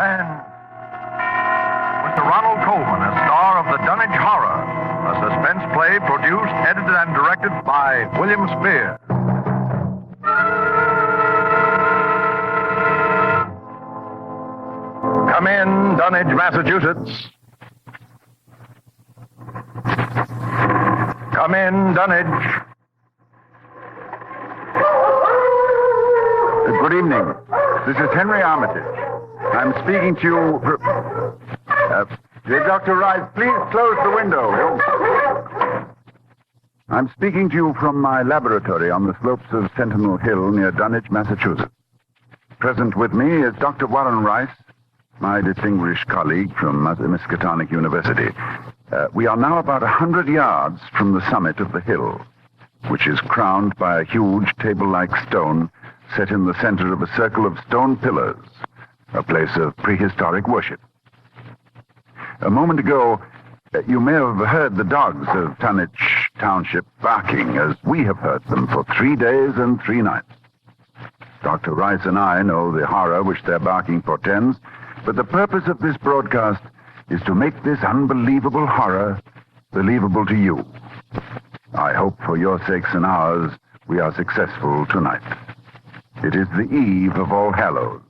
And Mr. Ronald Colman, a star of the Dunwich Horror, a suspense play produced, edited, and directed by William Spear. Come in, Dunwich, Massachusetts. Come in, Dunwich. Good evening. This is Henry Armitage. I'm speaking to you... Dr. Rice, please close the window. I'm speaking to you from my laboratory on the slopes of Sentinel Hill near Dunwich, Massachusetts. Present with me is Dr. Warren Rice, my distinguished colleague from Miskatonic University. We are now about 100 yards from the summit of the hill, which is crowned by a huge table-like stone set in the center of a circle of stone pillars, a place of prehistoric worship. A moment ago, you may have heard the dogs of Dunwich Township barking, as we have heard them for 3 days and 3 nights. Dr. Rice and I know the horror which their barking portends, but the purpose of this broadcast is to make this unbelievable horror believable to you. I hope for your sakes and ours we are successful tonight. It is the eve of All Hallows.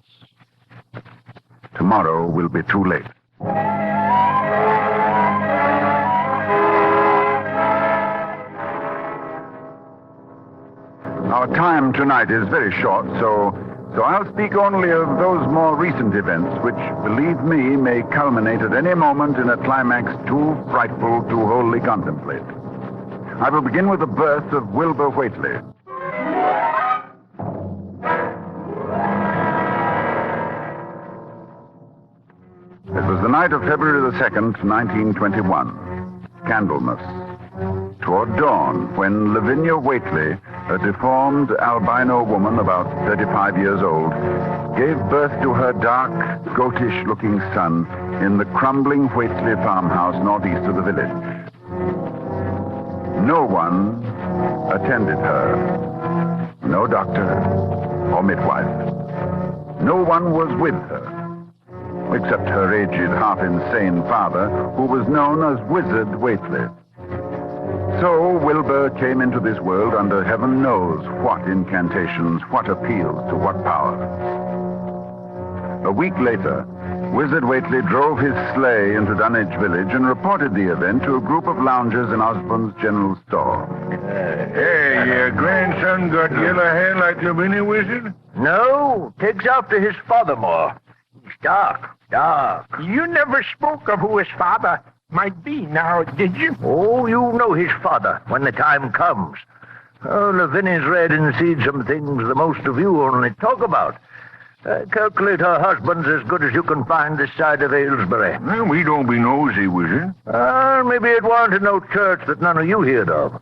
Tomorrow will be too late. Our time tonight is very short, so I'll speak only of those more recent events which, believe me, may culminate at any moment in a climax too frightful to wholly contemplate. I will begin with the birth of Wilbur Whately. It was the night of February the 2nd, 1921, Candlemas, toward dawn, when Lavinia Whately, a deformed albino woman about 35 years old, gave birth to her dark, goatish-looking son in the crumbling Whately farmhouse northeast of the village. No one attended her. No doctor or midwife. No one was with her, except her aged, half-insane father, who was known as Wizard Whately. So Wilbur came into this world under heaven knows what incantations, what appeals to what power. A week later, Wizard Whately drove his sleigh into Dunwich village and reported the event to a group of loungers in Osborne's general store. Hey, your grandson got yellow hair like Lavinia, Wizard? No, takes after his father more. He's dark. You never spoke of who his father might be now, did you? Oh, you know his father when the time comes. Oh, Lavinia's read and seen some things the most of you only talk about. Calculate her husband's as good as you can find this side of Aylesbury. Well, we don't be nosy, Wizard. Maybe it warn't no church that none of you heard of.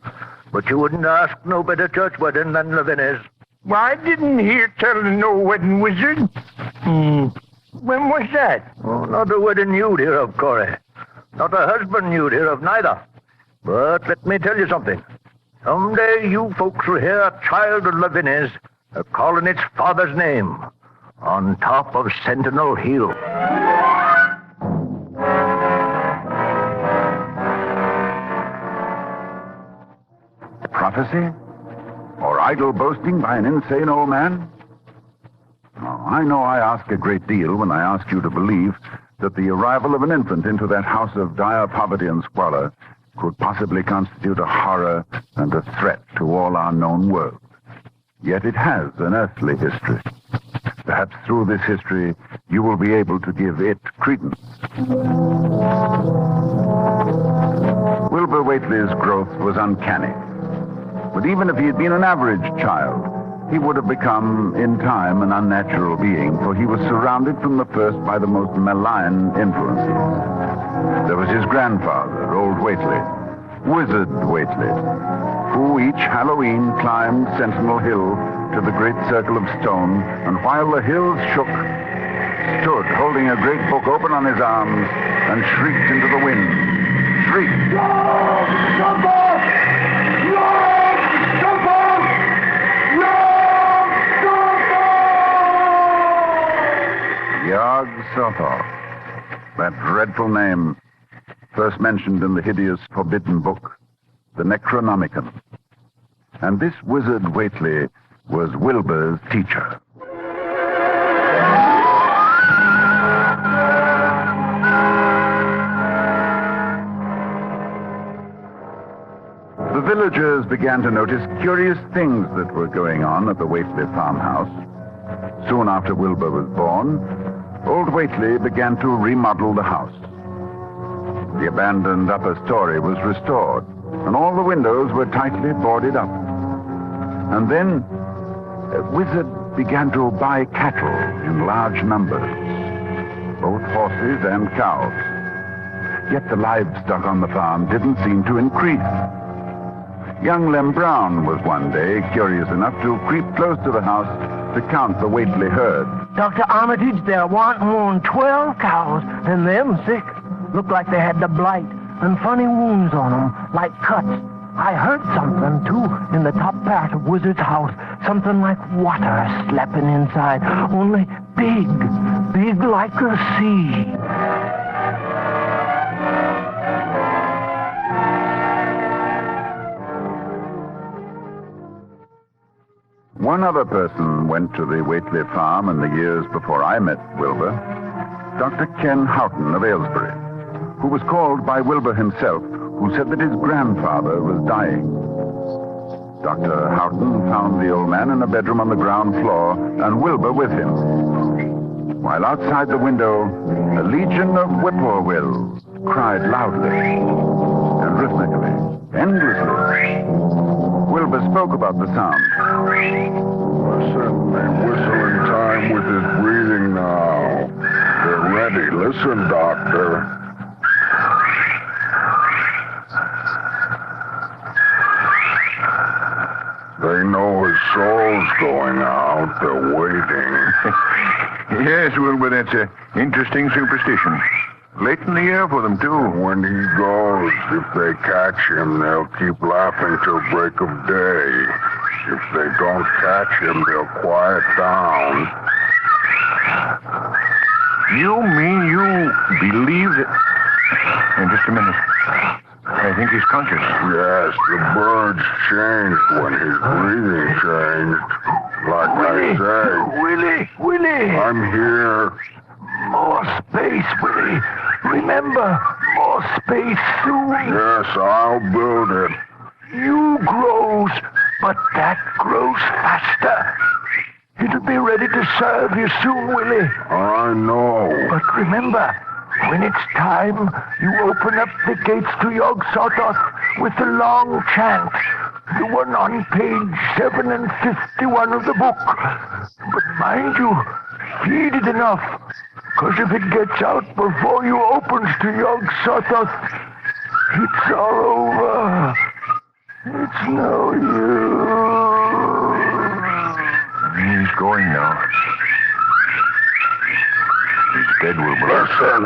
But you wouldn't ask no better church wedding than Lavinia's. Well, I didn't hear tell of no wedding, Wizard. When was that? Oh, not a wedding you'd hear of, Corey. Not a husband you'd hear of, neither. But let me tell you something. Someday you folks will hear a child of Lavinia's calling its father's name on top of Sentinel Hill. Prophecy? Or idle boasting by an insane old man? Oh, I know I ask a great deal when I ask you to believe that the arrival of an infant into that house of dire poverty and squalor could possibly constitute a horror and a threat to all our known world. Yet it has an earthly history. Perhaps through this history, you will be able to give it credence. Wilbur Whately's growth was uncanny. But even if he had been an average child, he would have become, in time, an unnatural being, for he was surrounded from the first by the most malign influences. There was his grandfather, old Whately, Wizard Whately, who each Halloween climbed Sentinel Hill to the great circle of stone, and while the hills shook, stood holding a great book open on his arms and shrieked into the wind. Shrieked. Jump off! Jump off! Yog-Sothoth. That dreadful name, first mentioned in the hideous forbidden book, the Necronomicon. And this wizard Whately was Wilbur's teacher. The villagers began to notice curious things that were going on at the Whately farmhouse. Soon after Wilbur was born, old Whately began to remodel the house. The abandoned upper story was restored, and all the windows were tightly boarded up. And then a wizard began to buy cattle in large numbers, both horses and cows. Yet the livestock on the farm didn't seem to increase. Young Lem Brown was one day curious enough to creep close to the house to count the Whately herd. Dr. Armitage, there weren't more than 12 cows, and them sick. Looked like they had the blight and funny wounds on them, like cuts. I heard something, too, in the top part of Wizard's house. Something like water slapping inside, only big like a sea. One other person went to the Whately farm in the years before I met Wilbur, Dr. Ken Houghton of Aylesbury, who was called by Wilbur himself, who said that his grandfather was dying. Dr. Houghton found the old man in a bedroom on the ground floor, and Wilbur with him. While outside the window, a legion of whippoorwills cried loudly and rhythmically, endlessly. Wilbur spoke about the sound. Listen, they whistle in time with his breathing now. They're ready. Listen, Doctor. They know his soul's going out. They're waiting. Yes, Wilbur, that's an interesting superstition. Late in the year for them, too. When he goes, if they catch him, they'll keep laughing till break of day. If they don't catch him, they'll quiet down. You mean you believe that... just a minute. I think he's conscious. Yes, the birds changed when his breathing changed. Like I say. Willie! I'm here. More space, Willie. Remember, more space soon. Yes, I'll build it. You grows, but that grows faster. It'll be ready to serve you soon, Willie. I know. But remember, when it's time, you open up the gates to Yog-Sothoth with the long chant, the one on page 751 of the book. But mind you, feed it enough, because if it gets out before you opens to Yog-Sothoth, it's all over. It's no use. He's going now. He's dead, Wilbur. Listen.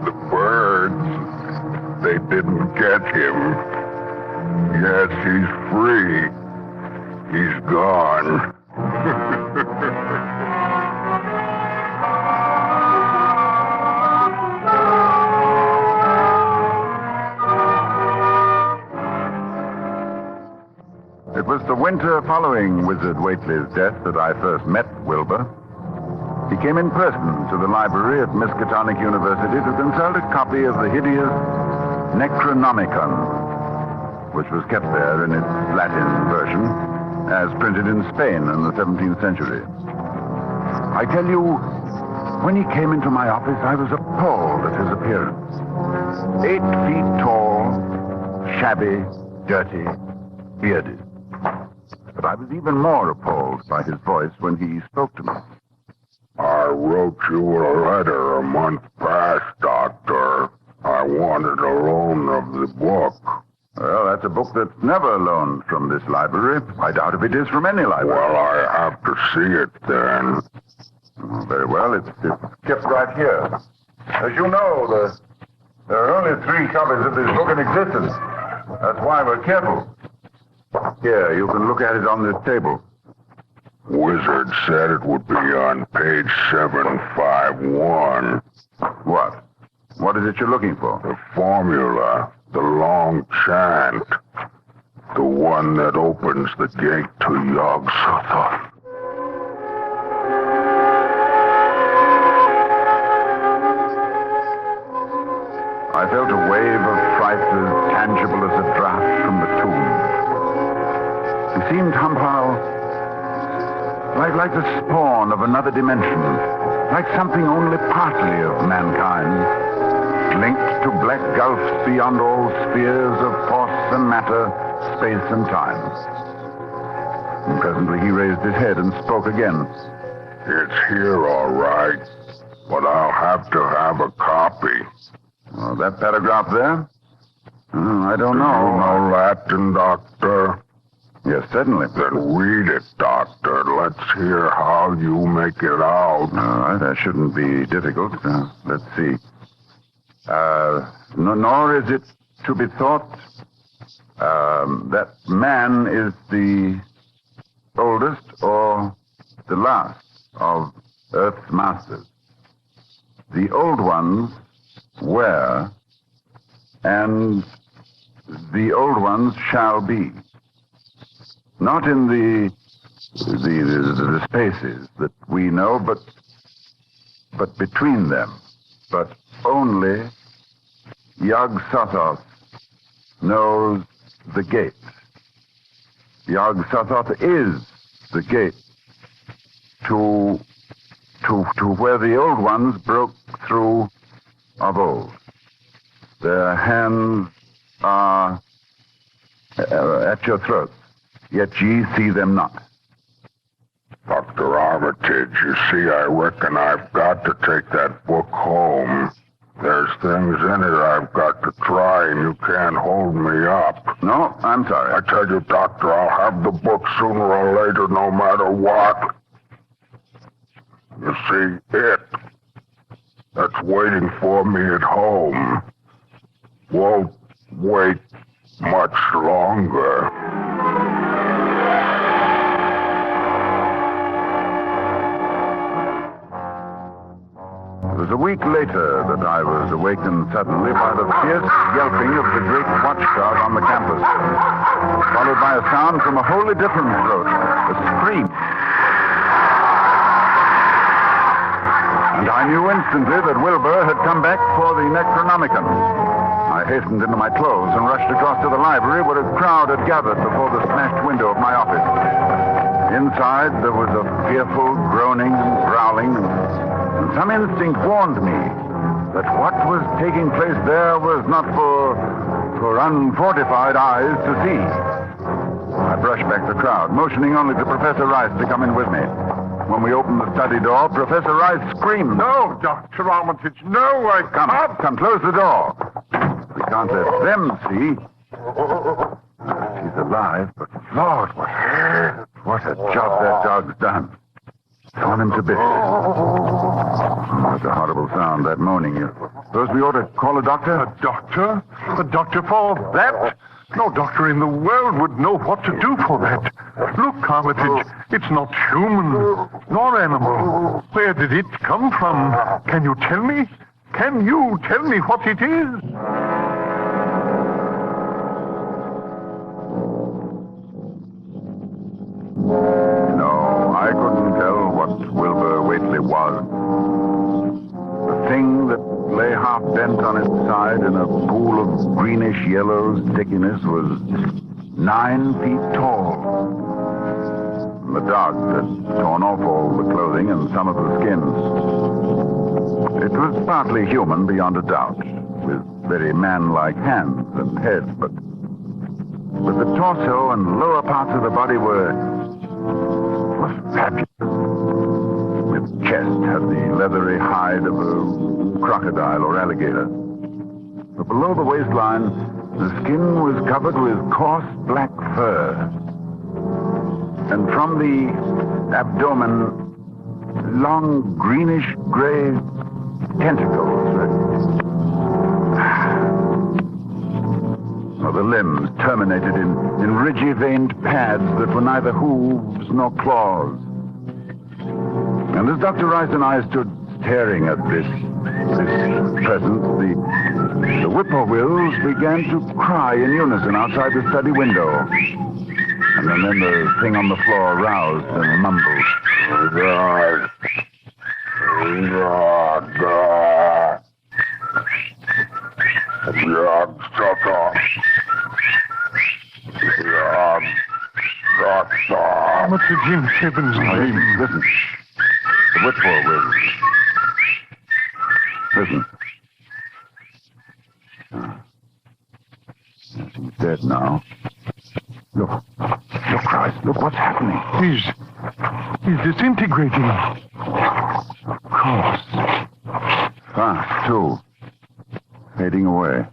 The birds, they didn't get him. Yes, he's free. He's gone. It was the winter following Wizard Whately's death that I first met Wilbur. He came in person to the library at Miskatonic University to consult a copy of the hideous Necronomicon, which was kept there in its Latin version, as printed in Spain in the 17th century. I tell you, when he came into my office, I was appalled at his appearance. 8 feet tall, shabby, dirty, bearded. But I was even more appalled by his voice when he spoke to me. I wrote you a letter a month past, Doctor. I wanted a loan of the book. Well, that's a book that's never loaned from this library. I doubt if it is from any library. Well, I have to see it then. Very well. It's kept right here. As you know, There are only 3 copies of this book in existence. That's why we're careful. Here, you can look at it on this table. Wizard said it would be on page 751. What? What is it you're looking for? The formula, the long chant, the one that opens the gate to Yog-Sothoth. I felt a wave of fright as tangible as a draft from the tomb. He seemed somehow like the spawn of another dimension, like something only partly of mankind, linked to black gulfs beyond all spheres of force and matter, space and time. And presently he raised his head and spoke again. It's here, all right, but I'll have to have a copy. Oh, that paragraph there? I don't know. You know Latin, Doctor? Yes, certainly. Then read it, Doctor. Let's hear how you make it out. All right, that shouldn't be difficult. Let's see. Nor is it to be thought that man is the oldest or the last of Earth's masters. The old ones were, and the old ones shall be. Not in the spaces that we know, but between them. But only Yog-Sothoth knows the gate. Yog-Sothoth is the gate to where the old ones broke through of old. Their hands are at your throats, yet ye see them not. Dr. Armitage, you see, I reckon I've got to take that book home. There's things in it I've got to try, and you can't hold me up. No, I'm sorry. I tell you, Doctor, I'll have the book sooner or later, no matter what. You see, that's waiting for me at home won't wait much longer. It was a week later that I was awakened suddenly by the fierce yelping of the great watchdog on the campus, followed by a sound from a wholly different throat, a scream. And I knew instantly that Wilbur had come back for the Necronomicon. I hastened into my clothes and rushed across to the library where a crowd had gathered before the smashed window of my office. Inside, there was a fearful groaning and growling, and some instinct warned me that what was taking place there was not for unfortified eyes to see. I brushed back the crowd, motioning only to Professor Rice to come in with me. When we opened the study door, Professor Rice screamed. No, Dr. Armitage, no, I can't. Come, close the door. We can't let them see. She's alive, but Lord, what a job that dog's done. Torn him to bits. That's a horrible sound, that moaning. Suppose we ought to call a doctor? A doctor? A doctor for that? No doctor in the world would know what to do for that. Look, Armitage, it's not human, nor animal. Where did it come from? Can you tell me? Can you tell me what it is? No, I couldn't tell what Wilbur Whately was. The thing that lay half bent on its side in a pool of greenish-yellow stickiness was 9 feet tall. The dog had torn off all the clothing and some of the skins. It was partly human, beyond a doubt, with very man-like hands and head, but the torso and lower parts of the body were fabulous. Its chest had the leathery hide of a crocodile or alligator. But below the waistline, the skin was covered with coarse black fur. And from the abdomen, long greenish-gray tentacles. limbs terminated in ridgy-veined pads that were neither hooves nor claws. And as Dr. Rice and I stood staring at this present, the whippoorwills began to cry in unison outside the study window. And then the thing on the floor roused and mumbled. God. Shut up. Amateur Jim Sibbons' name. Listen. The whippoorwills. Listen. Yes, he's dead now. Look, Rice, look what's happening. He's disintegrating. Of course. Fast, too. Fading away.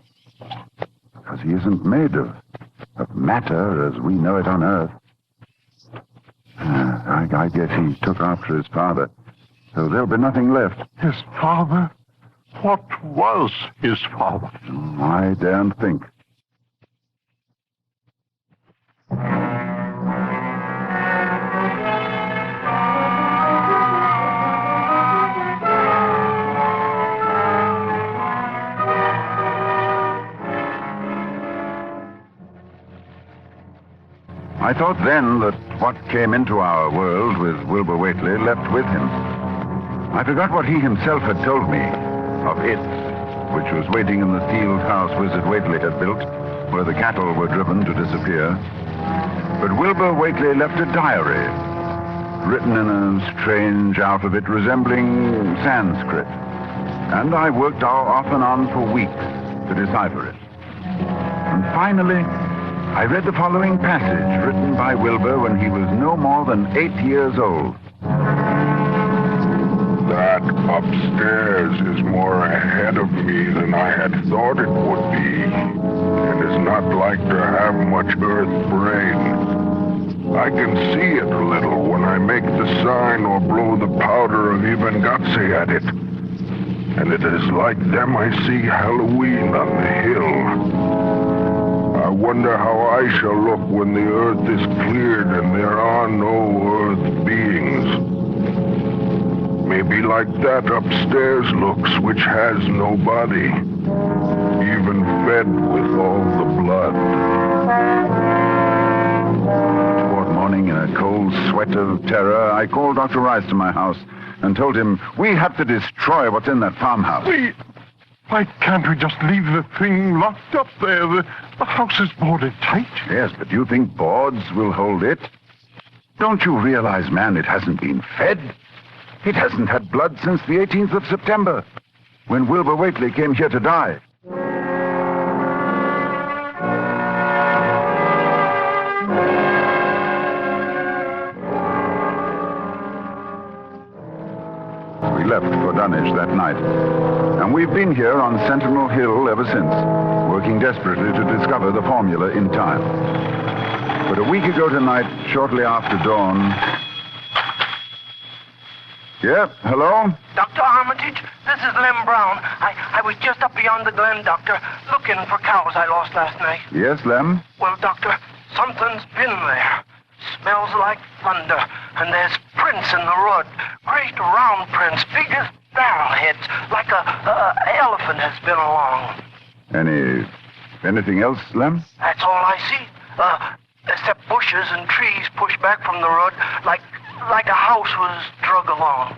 Because he isn't made of matter as we know it on Earth. I guess he took after his father. So there'll be nothing left. His father? What was his father? I daren't think. I thought then that what came into our world with Wilbur Whately left with him. I forgot what he himself had told me of it, which was waiting in the sealed house Wizard Whately had built, where the cattle were driven to disappear. But Wilbur Whately left a diary, written in a strange alphabet resembling Sanskrit. And I worked off and on for weeks to decipher it. And finally, I read the following passage written by Wilbur when he was no more than 8 years old. That upstairs is more ahead of me than I had thought it would be, and is not like to have much earth brain. I can see it a little when I make the sign or blow the powder of Ivangatse at it. And it is like them I see Halloween on the hill. I wonder how I shall look when the earth is cleared and there are no earth beings. Maybe like that upstairs looks, which has no body, even fed with all the blood. Toward morning, in a cold sweat of terror, I called Dr. Rice to my house and told him we have to destroy what's in that farmhouse. Why can't we just leave the thing locked up there? The house is boarded tight. Yes, but do you think boards will hold it? Don't you realize, man, it hasn't been fed? It hasn't had blood since the 18th of September, when Wilbur Whately came here to die. We left for Dunwich that night, and we've been here on Sentinel Hill ever since, working desperately to discover the formula in time. But a week ago tonight, shortly after dawn... Yeah, hello? Dr. Armitage, this is Lem Brown. I was just up beyond the glen, Doctor, looking for cows I lost last night. Yes, Lem? Well, Doctor, something's been there. Smells like thunder, and there's prints in the road. Great round prints, big as barrel heads, like a elephant has been along. Anything else, Lem? That's all I see. Except bushes and trees pushed back from the road, like a house was drug along.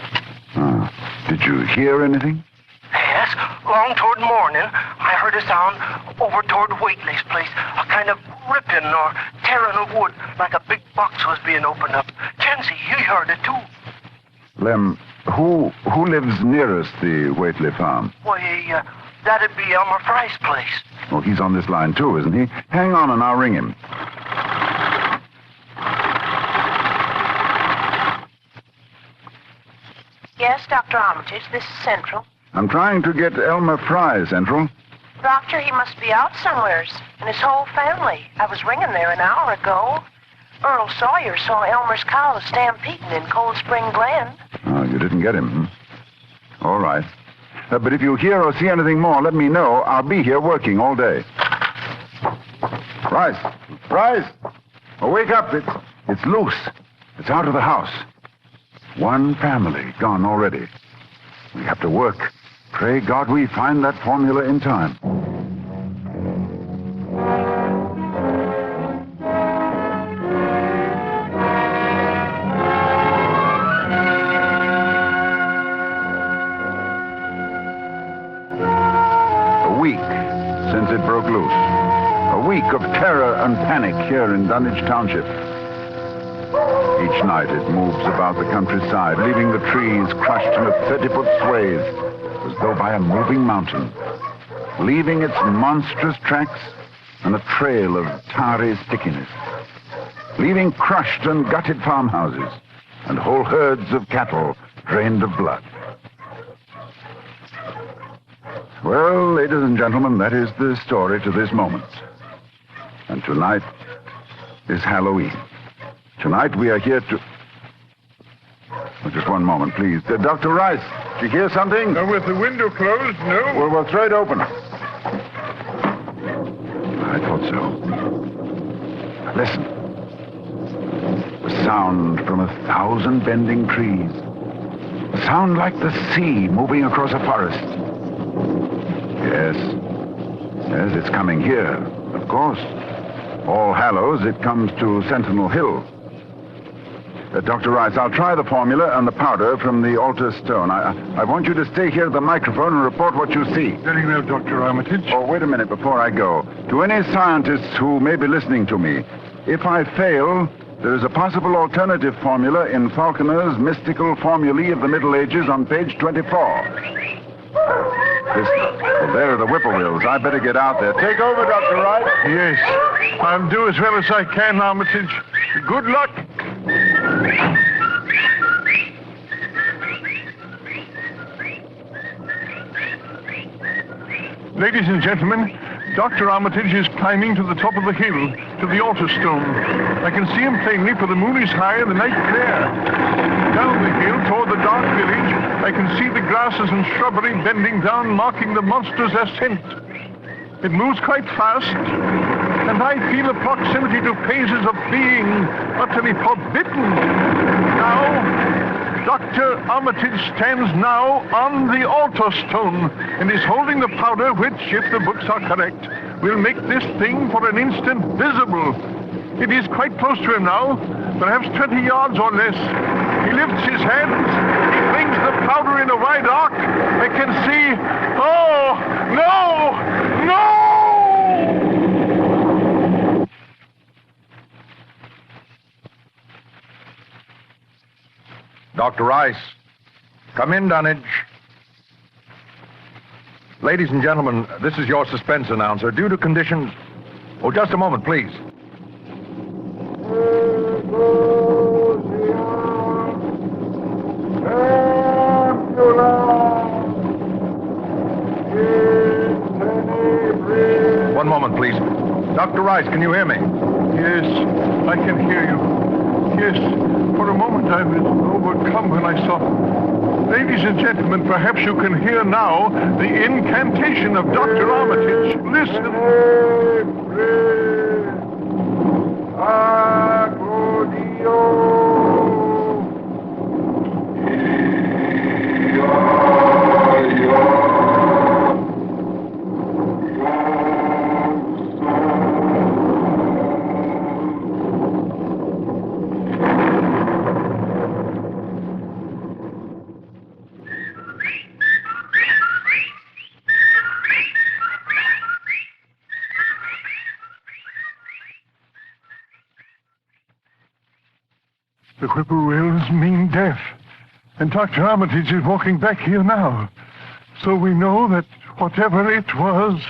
Did you hear anything? Yes, long toward morning, I heard a sound over toward Whately's place, a kind of ripping or tearing of wood, like a big box was being opened up. Chancy, you heard it too. Lem, who lives nearest the Whately farm? Why, that'd be Elmer Fry's place. Oh, he's on this line too, isn't he? Hang on and I'll ring him. Yes, Dr. Armitage, this is Central. I'm trying to get Elmer Fry, Central. Doctor, he must be out somewheres, and his whole family. I was ringing there an hour ago. Earl Sawyer saw Elmer's cows stampeding in Cold Spring Glen. Oh, you didn't get him, hmm? All right. But if you hear or see anything more, let me know. I'll be here working all day. Rice! Oh, wake up. It's loose. It's out of the house. One family gone already. We have to work. Pray God we find that formula in time. A week since it broke loose. A week of terror and panic here in Dunwich Township. Each night it moves about the countryside, leaving the trees crushed in a 30-foot swathe, as though by a moving mountain, leaving its monstrous tracks and a trail of tarry stickiness, leaving crushed and gutted farmhouses and whole herds of cattle drained of blood. Well, ladies and gentlemen, that is the story to this moment. And tonight is Halloween. Tonight we are here to... Oh, just one moment, please. Dr. Rice, did you hear something? With the window closed, no. Well, we'll throw it open. I thought so. Listen. A sound from 1,000 bending trees. A sound like the sea moving across a forest. Yes, it's coming here, of course. All Hallows, it comes to Sentinel Hill. Dr. Rice, I'll try the formula and the powder from the altar stone. I want you to stay here at the microphone and report what you see. Very well, Dr. Armitage. Oh, wait a minute before I go. To any scientists who may be listening to me, if I fail, there is a possible alternative formula in Falconer's Mystical Formulae of the Middle Ages on page 24. Well, there are the whippoorwills. I better get out there. Take over, Dr. Rice. Yes, I'll do as well as I can, Armitage. Good luck. Ladies and gentlemen, Dr. Armitage is climbing to the top of the hill, to the altar stone. I can see him plainly, for the moon is high and the night clear. Down the hill, toward the dark village, I can see the grasses and shrubbery bending down, marking the monster's ascent. It moves quite fast, and I feel a proximity to phases of being utterly forbidden. Now, Dr. Armitage stands now on the altar stone and is holding the powder which, if the books are correct, will make this thing for an instant visible. It is quite close to him now, perhaps 20 yards or less. He lifts his hands. He flings the powder in a wide arc. I can see... Oh, no! No! Dr. Rice, come in, Dunwich. Ladies and gentlemen, this is your suspense announcer. Due to conditions... Oh, just a moment, please. One moment, please. Dr. Rice, can you hear me? Yes, I can hear you. Yes, for a moment I was overcome when I saw... Ladies and gentlemen, perhaps you can hear now the incantation of Dr. Armitage. Listen. The whippoorwills mean death. And Dr. Armitage is walking back here now. So we know that whatever it was,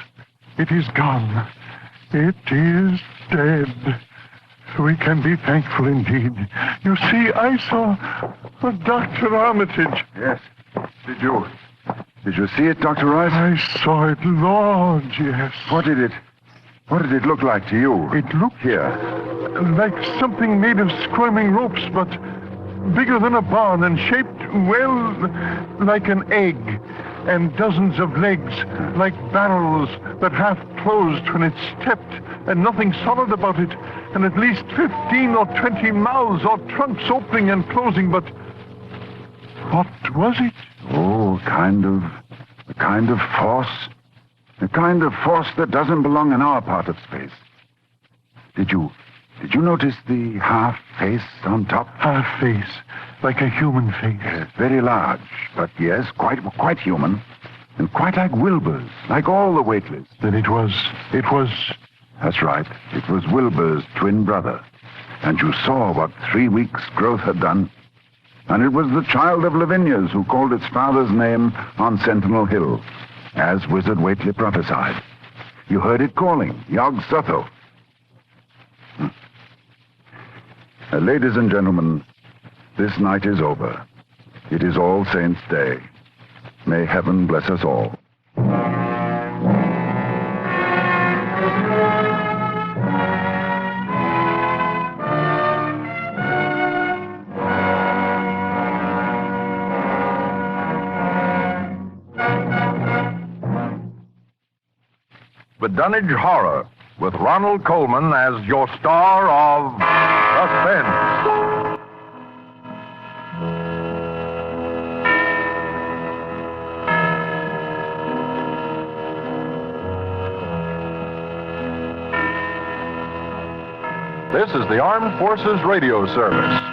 it is gone. It is dead. We can be thankful indeed. You see, I saw Dr. Armitage. Yes. Did you see it, Dr. Rice? I saw it, Lord, yes. What did it look like to you? It looked here. Like something made of squirming ropes, but bigger than a barn and shaped, well, like an egg. and dozens of legs, like barrels that half closed when it stepped, and nothing solid about it, and at least 15 or 20 mouths or trunks opening and closing, but what was it? Oh, a kind of force. A kind of force that doesn't belong in our part of space. Did you notice the half face on top? Half face, like a human face. Yes, very large, but yes, quite human. And quite like Wilbur's, like all the Waitley's. Then it was... That's right. It was Wilbur's twin brother. And you saw what 3 weeks' growth had done. And it was the child of Lavinia's who called its father's name on Sentinel Hill, as Wizard Waitley prophesied. You heard it calling, Yog Sotho. Ladies and gentlemen, this night is over. It is All Saints' Day. May heaven bless us all. The Dunwich Horror, with Ronald Colman as your star of Suspense. This is the Armed Forces Radio Service.